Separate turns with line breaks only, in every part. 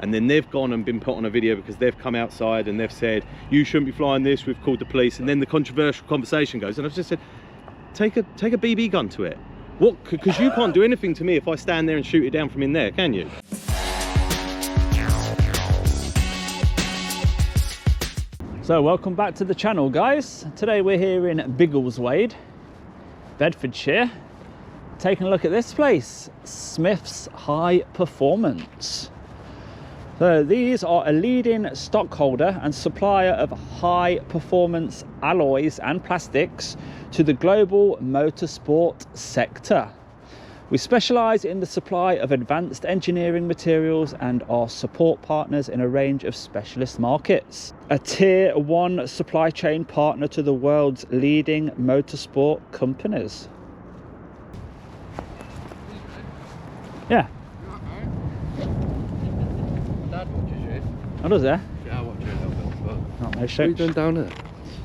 and then they've gone and been put on a video because they've come outside and they've said, you shouldn't be flying this, we've called the police, and then the controversial conversation goes, and I've just said, take a BB gun to it. What? Because you can't do anything to me if I stand there and shoot it down from in there, can you?
So welcome back to the channel, guys. Today we're here in Biggleswade, Bedfordshire, taking a look at this place, Smith's High Performance. So these are a leading stockholder and supplier of high performance alloys and plastics to the global motorsport sector. We specialise in the supply of advanced engineering materials and are support partners in a range of specialist markets. A tier 1 supply chain partner to the world's leading motorsport companies. Yeah.
Dad watches you.
Oh, does there?
Yeah, I watch you a little bit, but...
Not no
What are you doing down there?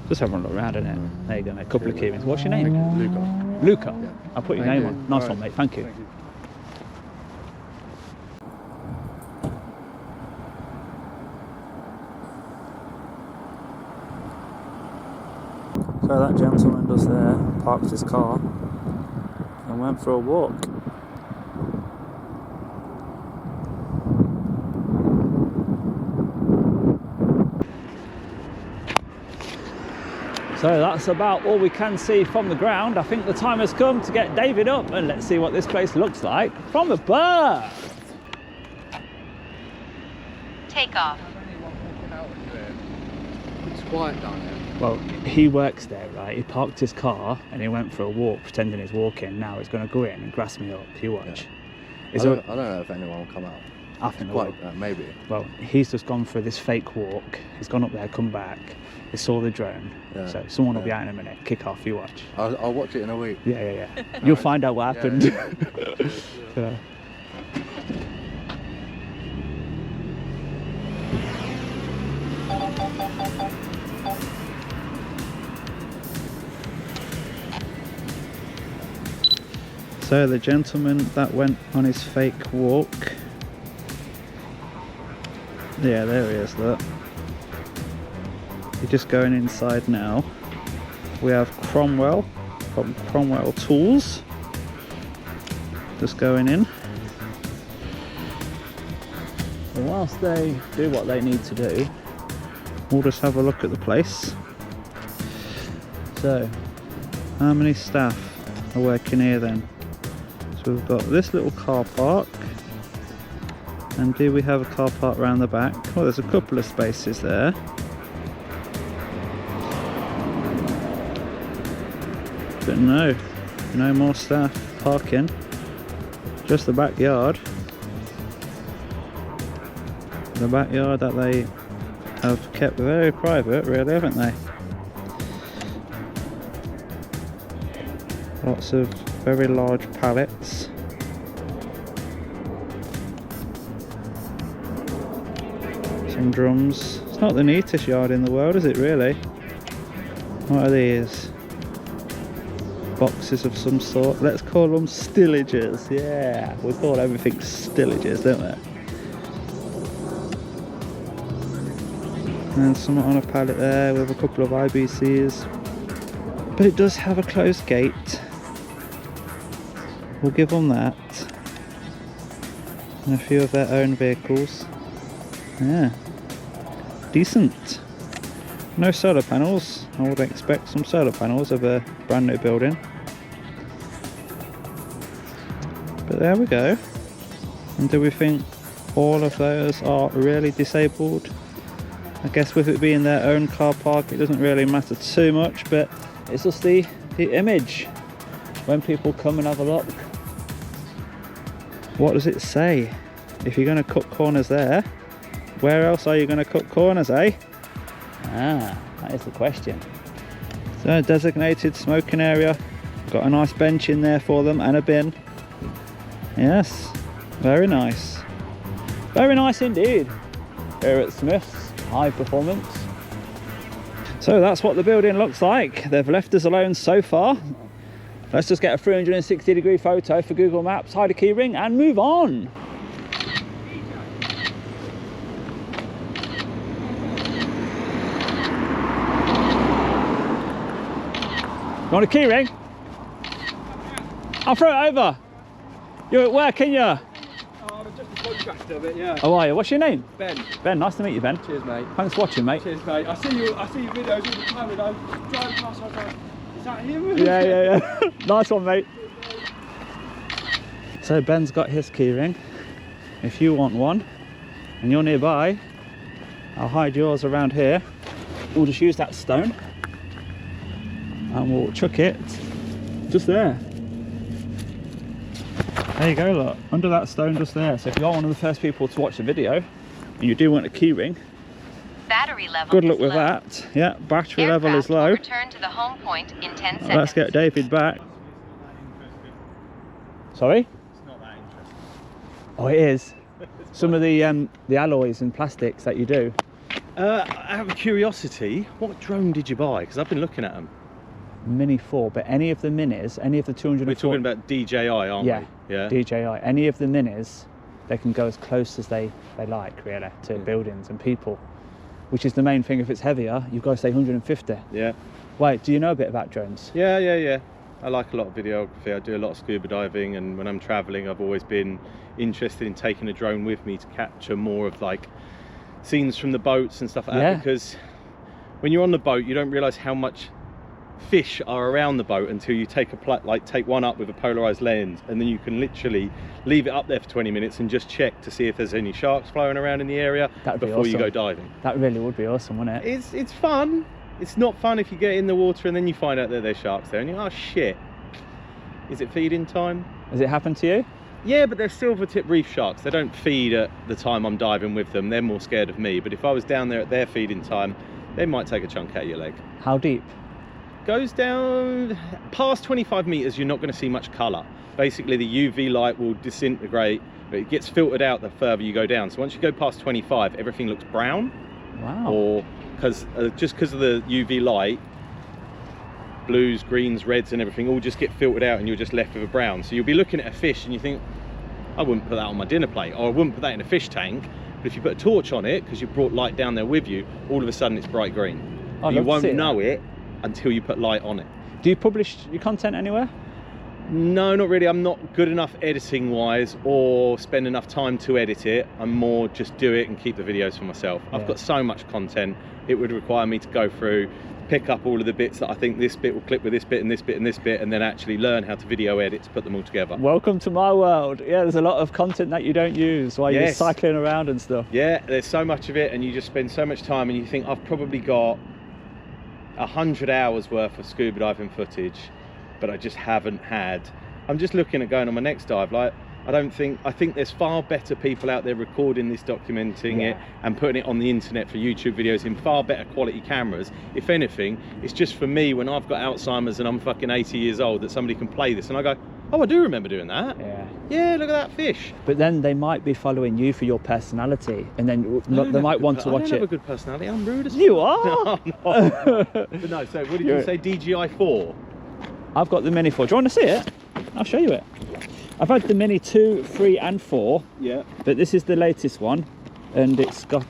Just having a look around in it. There you go, mate. A couple of keyrings. What's your name?
Luca.
Luca.
Yeah.
I'll put your
Thank
name
you.
on. Nice
All
one,
right.
mate. Thank you.
Thank you.
So that gentleman just there parked his car and went for a walk. So that's about all we can see from the ground. I think the time has come to get David up and let's see what this place looks like from above.
Take off.
It's quiet down there.
Well, he works there, right? He parked his car and he went for a walk pretending he's walking. Now he's going to go in and grass me up. You watch.
I don't know if anyone will come out.
I think they
Quite,
will.
maybe.
Well, he's just gone for this fake walk. He's gone up there, come back. He saw the drone.
Yeah.
So someone will be out in a minute. Kick off, you watch.
I'll watch it in a week.
Yeah. You'll find out what happened.
Yeah.
Yeah. So the gentleman that went on his fake walk. Yeah, there he is, look. He's just going inside now. We have Cromwell from Cromwell Tools. Just going in. And whilst they do what they need to do, we'll just have a look at the place. So, how many staff are working here then? So we've got this little car park, and do we have a car park around the back? Well, there's a couple of spaces there. But no more staff parking, just the backyard. The backyard that they have kept very private, really, haven't they? Lots of very large pallets. Some drums. It's not the neatest yard in the world, is it really? What are these? Boxes of some sort. Let's call them stillages. Yeah, we call everything stillages, don't we? And some on a pallet there with a couple of IBCs. But it does have a closed gate. We'll give them that. And a few of their own vehicles. Yeah. Decent. No solar panels. I would expect some solar panels of a brand new building. But there we go. And do we think all of those are really disabled? I guess with it being their own car park, it doesn't really matter too much, but it's just the image when people come and have a look. What does it say? If you're going to cut corners there, where else are you going to cut corners, eh? Ah, that is the question. So, designated smoking area. Got a nice bench in there for them and a bin. Yes, very nice. Very nice indeed. Here at Smith's High Performance. So that's what the building looks like. They've left us alone so far. Let's just get a 360-degree photo for Google Maps, hide a keyring and move on. want a keyring? I'll throw it over. You're at work, ain't you?
I'm just a contractor, but yeah.
How are you? What's your name?
Ben.
Ben, nice to meet you, Ben.
Cheers, mate.
Thanks for watching, mate.
Cheers, mate. I see your videos all the time, and I'm driving past. I was like, is that him?
Yeah. Nice one, mate. So Ben's got his keyring. If you want one and you're nearby, I'll hide yours around here. We'll just use that stone and we'll chuck it just there. There you go, look, under that stone just there. So if you're one of the first people to watch the video and you do want a keyring,
battery level
good luck with
low.
that. Yeah, battery level is
Aircraft will
low.
return to the home point in 10 seconds.
Let's get David back. Sorry?
It's not that interesting.
Oh, it is. Some of the alloys and plastics that you do.
Out of curiosity, what drone did you buy? Because I've been looking at them.
Mini 4, but any of the minis, any of the 240...
We're talking about DJI, aren't
yeah,
we? Yeah,
DJI. Any of the minis, they can go as close as they like, really, to buildings and people. Which is the main thing. If it's heavier, you've got to stay 150.
Yeah.
Wait, do you know a bit about drones?
Yeah. I like a lot of videography. I do a lot of scuba diving, and when I'm traveling, I've always been interested in taking a drone with me to capture more of like scenes from the boats and stuff like that. Because when you're on the boat, you don't realise how much fish are around the boat until you take take one up with a polarized lens, and then you can literally leave it up there for 20 minutes and just check to see if there's any sharks flowing around in the area before you go diving.
That really would be awesome, wouldn't it?
It's fun. It's not fun if you get in the water and then you find out that there's sharks there and you're, oh shit, is it feeding time?
Has it happened to you?
Yeah, but they're silver tip reef sharks. They don't feed at the time I'm diving with them. They're more scared of me. But if I was down there at their feeding time, they might take a chunk out of your leg.
How deep?
Goes down past 25 meters, you're not going to see much color. Basically the UV light will disintegrate, but it gets filtered out the further you go down. So once you go past 25, everything looks brown.
Wow.
Or just because of the UV light, blues, greens, reds and everything all just get filtered out and you're just left with a brown. So you'll be looking at a fish and you think, I wouldn't put that on my dinner plate, or I wouldn't put that in a fish tank. But if you put a torch on it, because you've brought light down there with you, all of a sudden it's bright green. You won't know it until you put light on it.
Do you publish your content anywhere?
No, not really. I'm not good enough editing wise or spend enough time to edit it. I'm more just do it and keep the videos for myself. I've got so much content, it would require me to go through, pick up all of the bits that I think this bit will clip with this bit and this bit and this bit, and then actually learn how to video edit to put them all together.
Welcome to my world. Yeah, there's a lot of content that you don't use while you're cycling around and stuff. Yeah,
there's so much of it and you just spend so much time and you think, I've probably got 100 hours worth of scuba diving footage, but I just haven't had. I'm just looking at going on my next dive. Like, I think there's far better people out there recording this, documenting it and putting it on the internet for YouTube videos in far better quality cameras. If anything, it's just for me when I've got Alzheimer's and I'm fucking 80 years old that somebody can play this and I go, oh, I do remember doing that. Yeah, look at that fish.
But then they might be following you for your personality, and then they might want to watch it.
I don't have a good personality. I'm rude as fuck.
You are.
No. But no. So what did you say? DJI 4.
I've got the Mini 4. Do you want to see it? I'll show you it. I've had the Mini 2, 3 and 4.
Yeah.
But this is the latest one, and it's got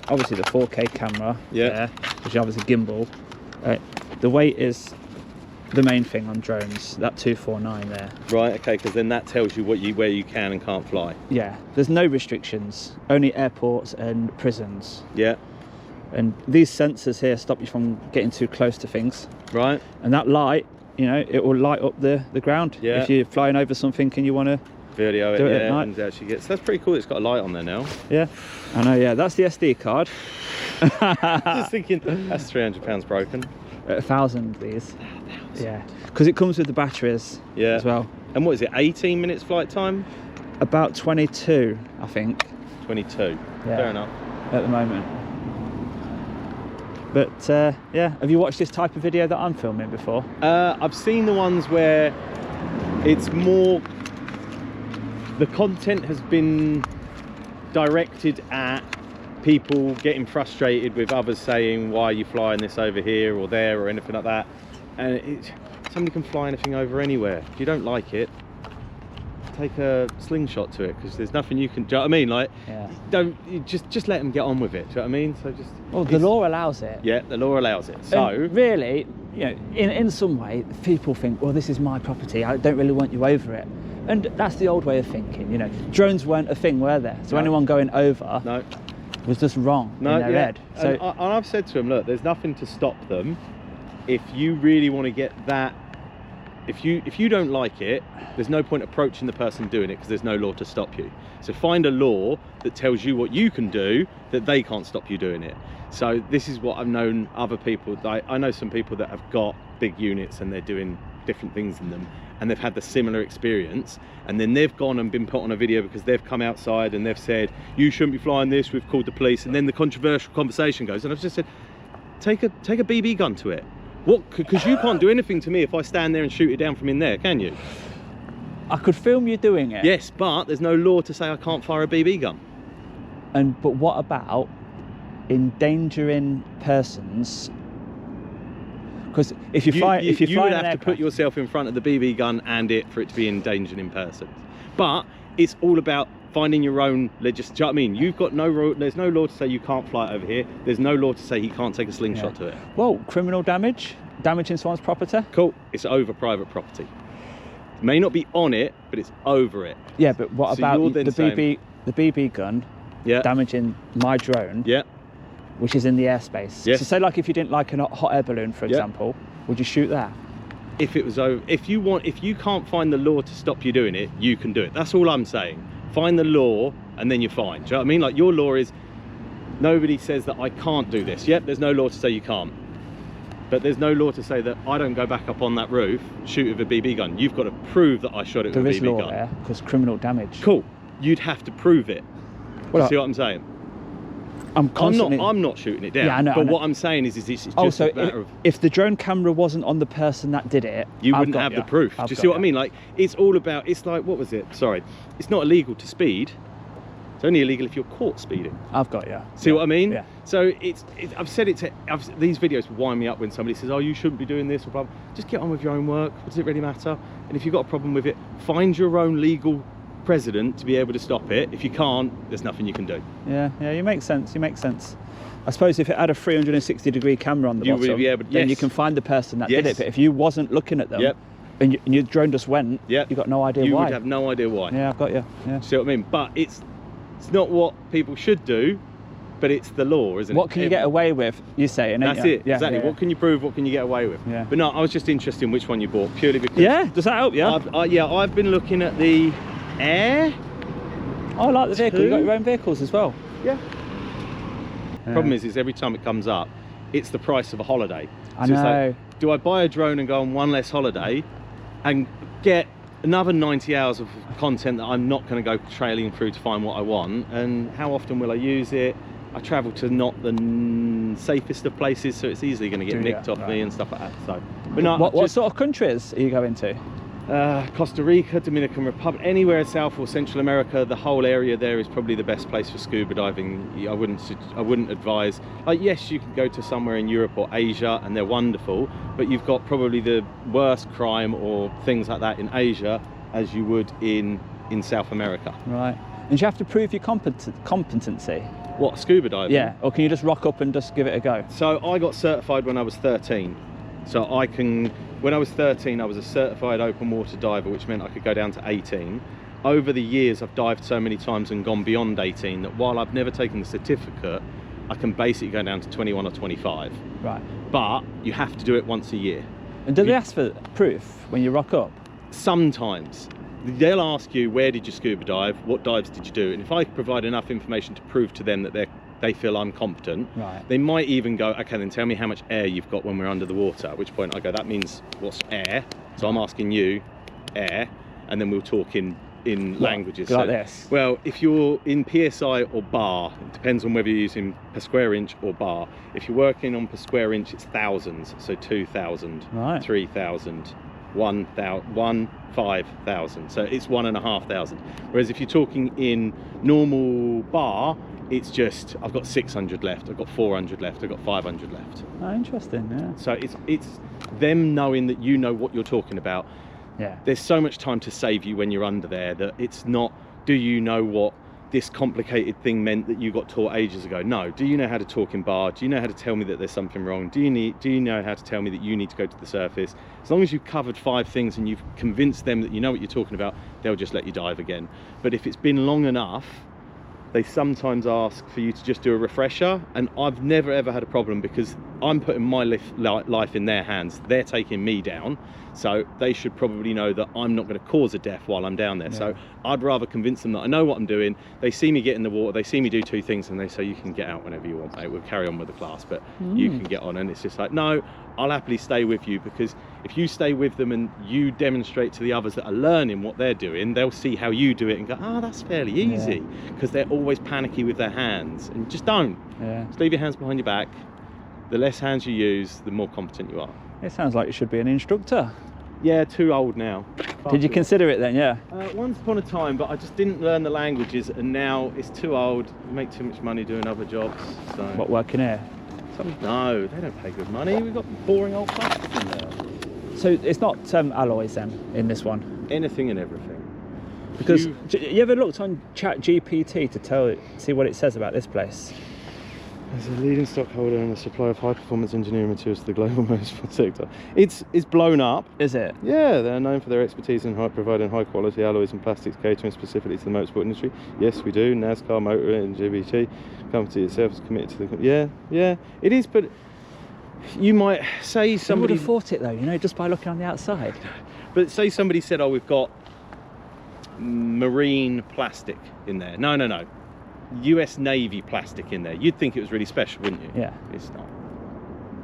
obviously the 4K camera.
Yeah.
Which is obviously gimbal. The weight is the main thing on drones. That 249 there.
Right. Okay. Because then that tells you where you can and can't fly.
Yeah. There's no restrictions. Only airports and prisons.
Yeah.
And these sensors here stop you from getting too close to things.
Right.
And that light, you know, it will light up the ground.
Yeah.
If you're flying over something and you want to
video
do
it,
at night.
and actually gets. That's pretty cool. It's got a light on there now.
Yeah, I know. Yeah, that's the SD card.
Just thinking, that's £300 broken.
1,000 these. 1,000. Yeah, because it comes with the batteries. As well.
And what is it? 18 minutes flight time?
About 22, I think.
22.
Yeah.
Fair enough.
At the moment. But yeah, have you watched this type of video that I'm filming before?
I've seen the ones where it's more, the content has been directed at people getting frustrated with others saying, why are you flying this over here or there or anything like that. And somebody can fly anything over anywhere. If you don't like it, take a slingshot to it, because there's nothing you can, do you know what I mean? Like, just let them get on with it, do you know what I mean? So just,
well, the law allows it.
Yeah, the law allows it. So
and really, you know, in some way, people think, well, this is my property, I don't really want you over it. And that's the old way of thinking, you know. Drones weren't a thing, were there? So
No.
anyone going over
No.
was just wrong in their head. So
and I've said to them, look, there's nothing to stop them. If you really want to get that, if you don't like it, there's no point approaching the person doing it because there's no law to stop you. So find a law that tells you what you can do that they can't stop you doing it. So this is what I've known other people. I know some people that have got big units and they're doing different things in them, and they've had the similar experience, and then they've gone and been put on a video because they've come outside and they've said, you shouldn't be flying this, we've called the police, and then the controversial conversation goes, and I've just said, take a BB gun to it. What? Because you can't do anything to me if I stand there and shoot it down from in there, can you?
I could film you doing it.
Yes, but there's no law to say I can't fire a BB gun.
But what about endangering persons? Because if you fly,
you would have to put yourself in front of the BB gun and it for it to be endangering persons. But it's all about finding your own legislation. Do you know what I mean? You've got there's no law to say you can't fly it over here. There's no law to say he can't take a slingshot to it.
Well, criminal damage, damaging someone's property.
Cool. It's over private property. It may not be on it, but it's over it.
Yeah, but what
So
about
you're
the
then
BB gun damaging my drone?
Yeah.
Which is in the airspace.
Yes.
So say like if you didn't like a hot air balloon, for example, would you shoot that?
If it was over, if you can't find the law to stop you doing it, you can do it. That's all I'm saying. Find the law and then you're fine. Do you know what I mean? Like your law is, nobody says that I can't do this. Yep, there's no law to say you can't. But there's no law to say that I don't go back up on that roof, shoot with a BB gun. You've got to prove that I shot it with a BB gun.
There is law there, because criminal damage.
Cool. You'd have to prove it.
Well,
See what I'm saying?
I'm
not shooting it down.
Yeah, I know.
But what I'm saying is it's just
also,
a matter of,
if the drone camera wasn't on the person that did it,
you wouldn't have the proof. Do you see what I mean? Like, it's all about, it's like, what was it? Sorry. It's not illegal to speed. It's only illegal if you're caught speeding.
I've got you.
See what I mean?
Yeah.
So I've said it to, these videos wind me up when somebody says, oh, you shouldn't be doing this or blah, blah. Just get on with your own work. Does it really matter? And if you've got a problem with it, find your own legal precedent to be able to stop it. If you can't, there's nothing you can do.
Yeah, you make sense. You make sense. I suppose if it had a 360-degree camera on the bottom,
would be able to,
then you can find the person that did it. But if you wasn't looking at them,
Yep.
and your drone just went,
Yep.
you got no idea
you
why.
would have no idea why.
Yeah, I've got you. Yeah.
See what I mean? But it's not what people should do, but it's the law, isn't it?
What can you get away with? You say, and
that's it.
Yeah,
exactly.
yeah.
What can you prove? What can you get away with?
Yeah.
But no, I was just interested in which one you bought, purely because.
Yeah. Does that help? Yeah.
I've been looking at the Air.
I like the vehicle. You got your own vehicles as well.
Yeah. Problem is every time it comes up, it's the price of a holiday.
I
So it's
know.
like, do I buy a drone and go on one less holiday and get another 90 hours of content that I'm not going to go trailing through to find what I want? And how often will I use it? I travel to not the safest of places, so it's easily going to get nicked off me and stuff like that. So, but no,
What sort of countries are you going to?
Costa Rica, Dominican Republic, anywhere in South or Central America. The whole area there is probably the best place for scuba diving. I wouldn't advise. Yes, you can go to somewhere in Europe or Asia, and they're wonderful, but you've got probably the worst crime or things like that in Asia as you would in South America.
Right. And do you have to prove your competency?
What, scuba diving?
Yeah. Or can you just rock up and just give it a go?
So I got certified when I was 13. So when I was 13, I was a certified open water diver, which meant I could go down to 18. Over the years, I've dived so many times and gone beyond 18 that while I've never taken the certificate, I can basically go down to 21 or 25.
Right.
But you have to do it once a year.
And do they ask for proof when you rock up?
Sometimes. They'll ask you, where did you scuba dive? What dives did you do? And if I provide enough information to prove to them that they feel I'm competent,
right,
they might even go, okay, then tell me how much air you've got when we're under the water, at which point I go, that means what's air? So I'm asking you air, and then we'll talk in languages.
Like this?
Well, if you're in PSI or bar, it depends on whether you're using per square inch or bar. If you're working on per square inch, it's thousands, so 2,000,
right,
3,000, 1,000, 5,000, so it's 1,500. Whereas if you're talking in normal bar, it's just, I've got 600 left, I've got 400 left, I've got 500 left.
Oh, interesting, yeah.
So it's them knowing that you know what you're talking about.
Yeah.
There's so much time to save you when you're under there that it's not, do you know what this complicated thing meant that you got taught ages ago. No. Do you know how to talk in bar? Do you know how to tell me that there's something wrong? Do you know how to tell me that you need to go to the surface? As long as you've covered 5 things and you've convinced them that you know what you're talking about, they'll just let you dive again. But if it's been long enough, they sometimes ask for you to just do a refresher, and I've never ever had a problem because I'm putting my life in their hands. They're taking me down, so they should probably know that I'm not going to cause a death while I'm down there. Yeah. So I'd rather convince them that I know what I'm doing. They see me get in the water, they see me do 2 things, and they say, you can get out whenever you want, mate. We'll carry on with the class, but you can get on. And it's just like, no, I'll happily stay with you, because if you stay with them and you demonstrate to the others that are learning what they're doing, they'll see how you do it and go, oh, that's fairly easy, because they're always panicky with their hands. And just don't. Just leave your hands behind your back. The less hands you use, the more competent you are.
It sounds like you should be an instructor.
Yeah, too old now.
Did you consider it then? Yeah.
Once upon a time, but I just didn't learn the languages, and now it's too old. You make too much money doing other jobs. So.
What, working here?
No, they don't pay good money. We've got boring old plastic in there.
So it's not alloys then in this one?
Anything and everything.
Because you ever looked on ChatGPT to see what it says about this place?
As a leading stockholder and a supplier of high-performance engineering materials to the global motorsport sector. It's blown up.
Is it?
Yeah, they're known for their expertise in providing high-quality alloys and plastics, catering specifically to the motorsport industry. Yes, we do. NASCAR, Motor, and GBT. Company itself is committed to the... Yeah, it is, but you might say somebody...
You would have thought it though, you know, just by looking on the outside.
But say somebody said, oh, we've got marine plastic in there. No. US Navy plastic in there. You'd think it was really special, wouldn't you?
Yeah.
It's not.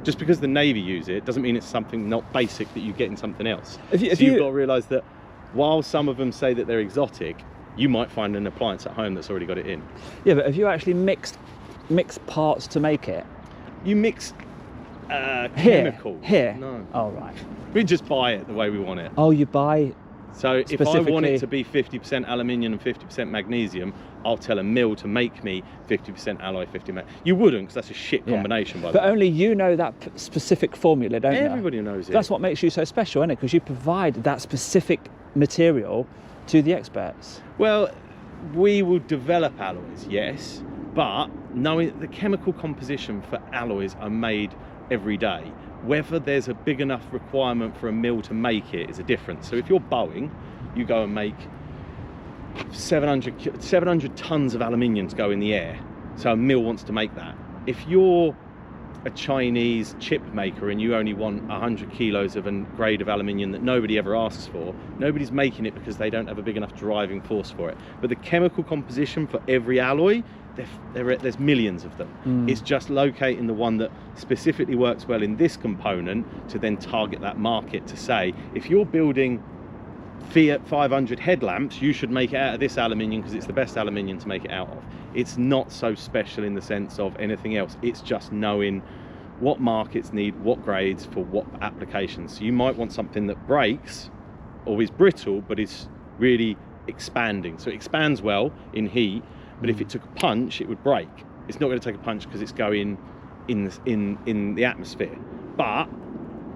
Just because the Navy use it doesn't mean it's something not basic that you get in something else. You've got to realise that while some of them say that they're exotic, you might find an appliance at home that's already got it in.
Yeah, but have you actually mixed parts to make it?
You mix chemicals.
Here?
No.
Oh, right.
We just buy it the way we want it.
Oh, you buy...
So if I want it to be 50% aluminium and 50% magnesium, I'll tell a mill to make me 50% alloy, 50%. You wouldn't, because that's a shit combination. By the way.
But only you know that specific formula, don't you?
Everybody knows it.
That's what makes you so special, isn't it? Because you provide that specific material to the experts.
Well, we will develop alloys, yes, but knowing the chemical composition for alloys are made every day. Whether there's a big enough requirement for a mill to make it is a difference. So if you're Boeing, you go and make 700 tons of aluminium to go in the air. So a mill wants to make that. If you're a Chinese chip maker and you only want 100 kilos of a grade of aluminium that nobody ever asks for, nobody's making it because they don't have a big enough driving force for it. But the chemical composition for every alloy, there's millions of them. It's just locating the one that specifically works well in this component to then target that market, to say, if you're building Fiat 500 headlamps, you should make it out of this aluminium because it's the best aluminium to make it out of. It's not so special in the sense of anything else. It's just knowing what markets need what grades for what applications. So you might want something that breaks or is brittle but is really expanding. So it expands well in heat, but if it took a punch, it would break. It's not going to take a punch because it's going in the atmosphere. But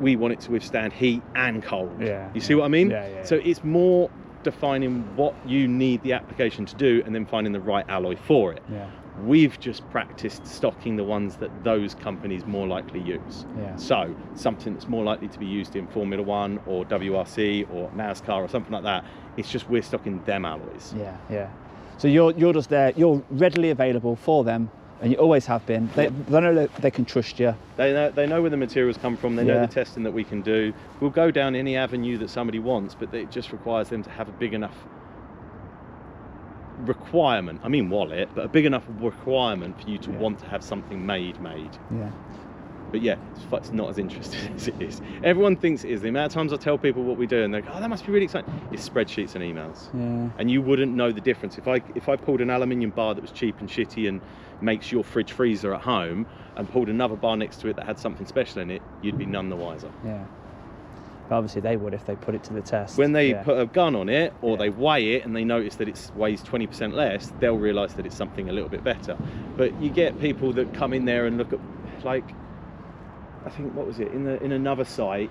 we want it to withstand heat and cold. You see what I mean? So it's more defining what you need the application to do and then finding the right alloy for it. We've just practiced stocking the ones that those companies more likely use. So something that's more likely to be used in Formula 1 or WRC or NASCAR or something like that, it's just we're stocking them alloys.
So you're just there, you're readily available for them, and you always have been. They know that they can trust you.
They know where the materials come from, they know the testing that we can do. We'll go down any avenue that somebody wants, but it just requires them to have a big enough requirement, I mean wallet, but a big enough requirement for you to want to have something made. But yeah, it's not as interesting as it is. Everyone thinks it is. The amount of times I tell people what we do and they go, oh, that must be really exciting. It's spreadsheets and emails. And you wouldn't know the difference. If I pulled an aluminium bar that was cheap and shitty and makes your fridge freezer at home and pulled another bar next to it that had something special in it, you'd be none the wiser.
But obviously they would if they put it to the test.
When they put a gun on it or they weigh it and they notice that it weighs 20% less, they'll realise that it's something a little bit better. But you get people that come in there and look at, like, I think, what was it, in another site,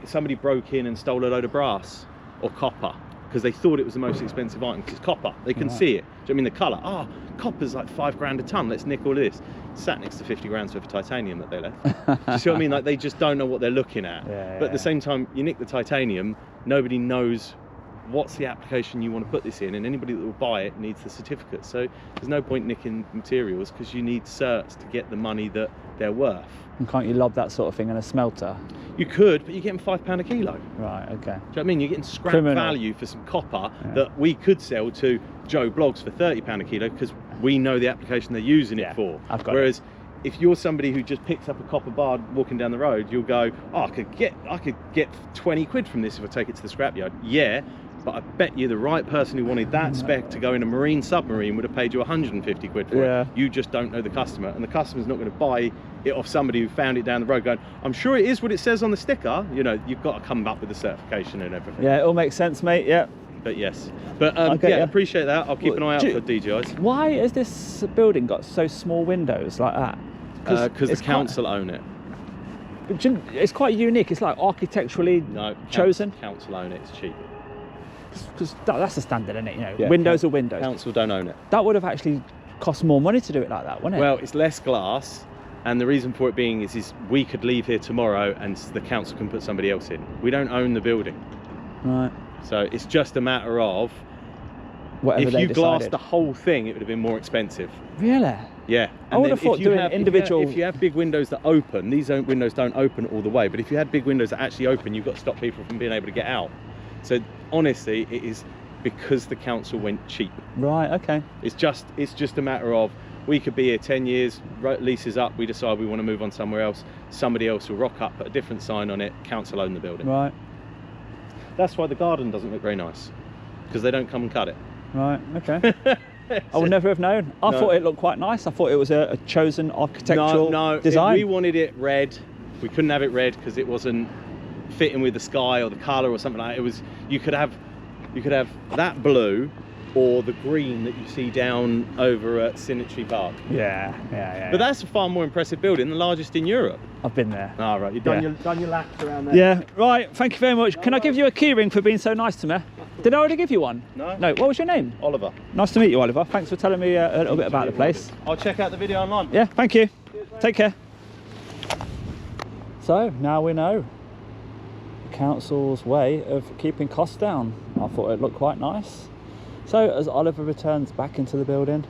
somebody broke in and stole a load of brass or copper because they thought it was the most expensive item because it's copper. They can see it. I mean the colour? Oh, copper's like £5 a tonne, let's nick all of this. Sat next to 50 grand's worth of titanium that they left. Do you see what I mean? Like, they just don't know what they're looking at. But at the same time, you nick the titanium, nobody knows what's the application you want to put this in, and anybody that will buy it needs the certificate. So there's no point nicking materials, because you need certs to get the money that they're worth.
And can't you lob that sort of thing in a smelter?
You could, but you're getting £5 a kilo.
Right, okay.
Do you know what I mean? You're getting scrap
Criminal.
value for some copper that we could sell to Joe Blogs for £30 a kilo, because we know the application they're using it for.
I've got
Whereas if you're somebody who just picks up a copper bar walking down the road, you'll go, oh, I could get 20 quid from this if I take it to the scrapyard. Yeah, but I bet you the right person who wanted that spec to go in a marine submarine would have paid you 150 quid for it. You just don't know the customer, and the customer's not going to buy it off somebody who found it down the road going, I'm sure it is what it says on the sticker. You know, you've got to come up with the certification and everything.
Yeah, it all makes sense, mate. Yeah.
But yes, but yeah, appreciate that. I'll keep an eye out for DJIs.
Why has this building got so small windows like that?
Because the council own it.
It's quite unique. It's like architecturally chosen.
Council own it. It's cheap.
Because that's the standard, isn't it? You know, windows are windows.
Council don't own it.
That would have actually cost more money to do it like that, wouldn't it?
Well, it's less glass, and the reason for it being is we could leave here tomorrow and the council can put somebody else in. We don't own the building.
Right.
So it's just a matter of
whatever
if you glassed the whole thing, it would have been more expensive.
Really?
Yeah.
I would have thought doing individual.
If you have big windows that open, these windows don't open all the way. But if you had big windows that actually open, you've got to stop people from being able to get out. So honestly, it is because the council went cheap.
Right. Okay.
It's just a matter of we could be here 10 years, lease is up, we decide we want to move on somewhere else. Somebody else will rock up, put a different sign on it. Council own the building.
Right.
That's why the garden doesn't look very nice, because they don't come and cut it.
Right, okay. I would never have known. I thought it looked quite nice. I thought it was a chosen architectural design.
We wanted it red. We couldn't have it red because it wasn't fitting with the sky or the colour or something like that. It was, you could have that blue or the green that you see down over at Symmetry Park.
Yeah.
But that's a far more impressive building, the largest in Europe.
I've been there.
Oh, right, you've done your laps around there.
Yeah, right, thank you very much. Can I give you a keyring for being so nice to me? Did I already give you one?
No.
No, what was your name?
Oliver.
Nice to meet you, Oliver. Thanks for telling me a little bit about the place.
I'll check out the video online.
Yeah, thank you. Take care. So, now we know the council's way of keeping costs down. I thought it looked quite nice. So, as Oliver returns back into the building,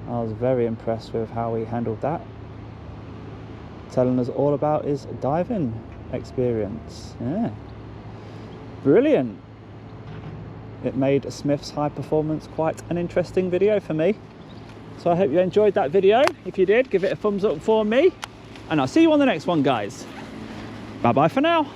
I was very impressed with how he handled that. Telling us all about his diving experience. Yeah. Brilliant. It made Smith's high performance quite an interesting video for me. So I hope you enjoyed that video. If you did, give it a thumbs up for me. And I'll see you on the next one, guys. Bye bye for now.